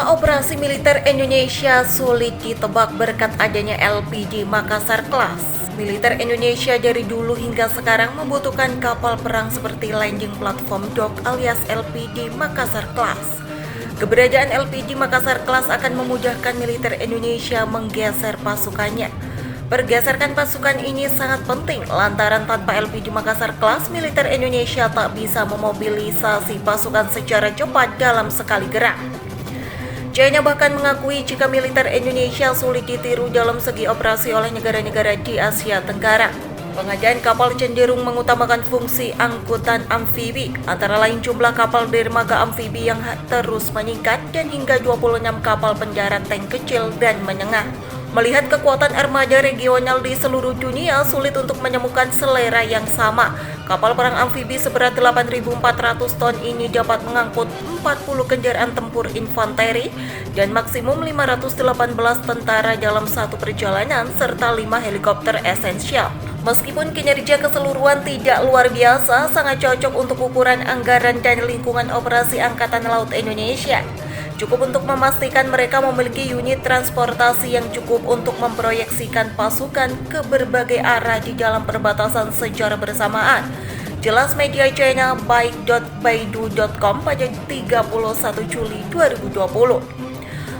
Skema operasi militer Indonesia sulit ditebak berkat adanya LPD Makassar Class. Militer Indonesia dari dulu hingga sekarang membutuhkan kapal perang seperti Landing Platform Dock alias LPD Makassar Class. Keberadaan LPD Makassar Class akan memudahkan militer Indonesia menggeser pasukannya. Pergeserkan pasukan ini sangat penting lantaran tanpa LPD Makassar Class, militer Indonesia tak bisa memobilisasi pasukan secara cepat dalam sekali gerak. China bahkan mengakui jika militer Indonesia sulit ditiru dalam segi operasi oleh negara-negara di Asia Tenggara. Pengadaan kapal cenderung mengutamakan fungsi angkutan amfibi, antara lain jumlah kapal dermaga amfibi yang terus meningkat dan hingga 26 kapal pendarat tank kecil dan menengah. Melihat kekuatan armada regional di seluruh dunia, sulit untuk menemukan selera yang sama. Kapal perang amfibi seberat 8.400 ton ini dapat mengangkut 40 kendaraan tempur infanteri dan maksimum 518 tentara dalam satu perjalanan serta 5 helikopter esensial. Meskipun kinerja keseluruhan tidak luar biasa, sangat cocok untuk ukuran anggaran dan lingkungan operasi Angkatan Laut Indonesia. Cukup untuk memastikan mereka memiliki unit transportasi yang cukup untuk memproyeksikan pasukan ke berbagai arah di dalam perbatasan secara bersamaan. Jelas media China baik.baidu.com pada 31 Juli 2020.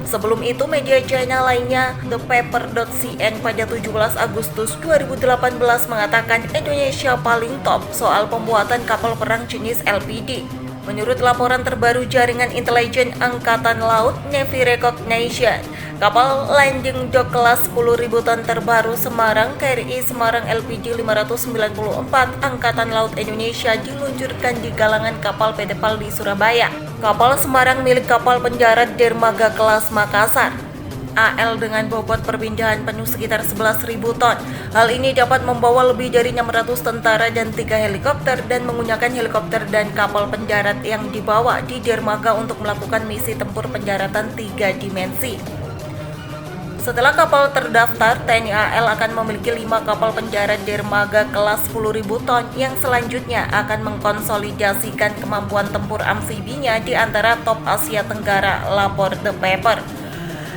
Sebelum itu, media China lainnya thepaper.cn pada 17 Agustus 2018 mengatakan Indonesia paling top soal pembuatan kapal perang jenis LPD. Menurut laporan terbaru Jaringan Intelijen Angkatan Laut Navy Recognition, kapal landing dock kelas 10.000 ton terbaru Semarang KRI Semarang LPD 594 Angkatan Laut Indonesia diluncurkan di galangan kapal PT PAL di Surabaya. Kapal Semarang milik kapal pendarat dermaga kelas Makassar AL dengan bobot perpindahan penuh sekitar 11.000 ton. Hal ini dapat membawa lebih dari 600 tentara dan 3 helikopter dan menggunakan helikopter dan kapal pendarat yang dibawa di dermaga untuk melakukan misi tempur pendaratan 3 dimensi. Setelah kapal terdaftar, TNI AL akan memiliki 5 kapal pendarat dermaga kelas 10.000 ton yang selanjutnya akan mengkonsolidasikan kemampuan tempur amfibinya di antara top Asia Tenggara, lapor The Paper.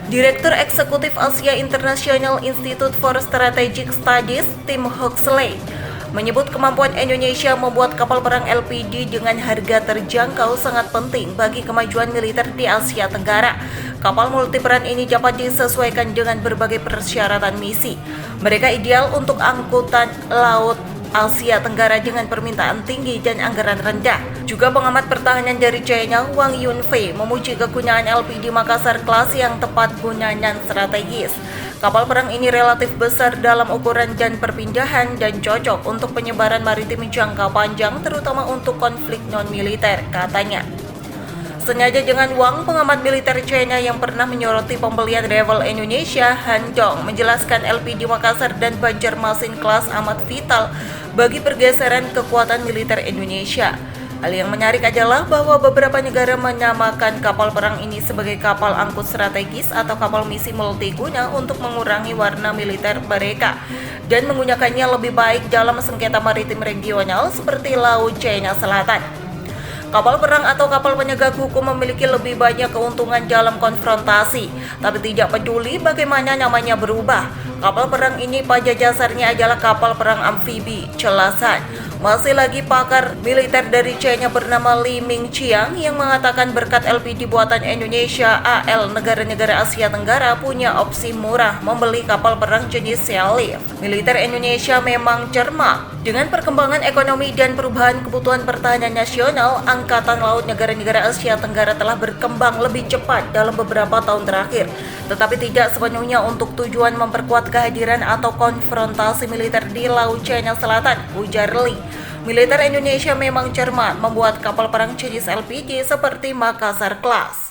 Direktur Eksekutif Asia International Institute for Strategic Studies, Tim Huxley, menyebut kemampuan Indonesia membuat kapal perang LPD dengan harga terjangkau sangat penting bagi kemajuan militer di Asia Tenggara. Kapal multiperan ini dapat disesuaikan dengan berbagai persyaratan misi. Mereka ideal untuk angkutan laut Asia Tenggara dengan permintaan tinggi dan anggaran rendah. Juga pengamat pertahanan dari China, Wang Yunfei, memuji kegunaan LPD Makassar Class yang tepat guna dan strategis. Kapal perang ini relatif besar dalam ukuran dan perpindahan dan cocok untuk penyebaran maritim jangka panjang, terutama untuk konflik non-militer, katanya. Senada dengan Wang, pengamat militer China yang pernah menyoroti pembelian Revol Indonesia, Han Dong, menjelaskan LPD Makassar dan Banjarmasin Class amat vital bagi pergeseran kekuatan militer Indonesia. Hal yang menarik adalah bahwa beberapa negara menamakan kapal perang ini sebagai kapal angkut strategis atau kapal misi multiguna untuk mengurangi warna militer mereka dan menggunakannya lebih baik dalam sengketa maritim regional seperti Laut Cina Selatan. Kapal perang atau kapal penegak hukum memiliki lebih banyak keuntungan dalam konfrontasi, tapi tidak peduli bagaimana namanya berubah. Kapal perang ini pada dasarnya adalah kapal perang amfibi, celasan. Masih lagi pakar militer dari China bernama Li Mingqiang yang mengatakan berkat LPD buatan Indonesia, AL negara-negara Asia Tenggara punya opsi murah membeli kapal perang jenis Sealift. Militer Indonesia memang cermat. Dengan perkembangan ekonomi dan perubahan kebutuhan pertahanan nasional, Angkatan Laut negara-negara Asia Tenggara telah berkembang lebih cepat dalam beberapa tahun terakhir, tetapi tidak sepenuhnya untuk tujuan memperkuat kehadiran atau konfrontasi militer di Laut Cina Selatan, ujar Li. Militer Indonesia memang cermat membuat kapal perang jenis LPD seperti Makassar Class.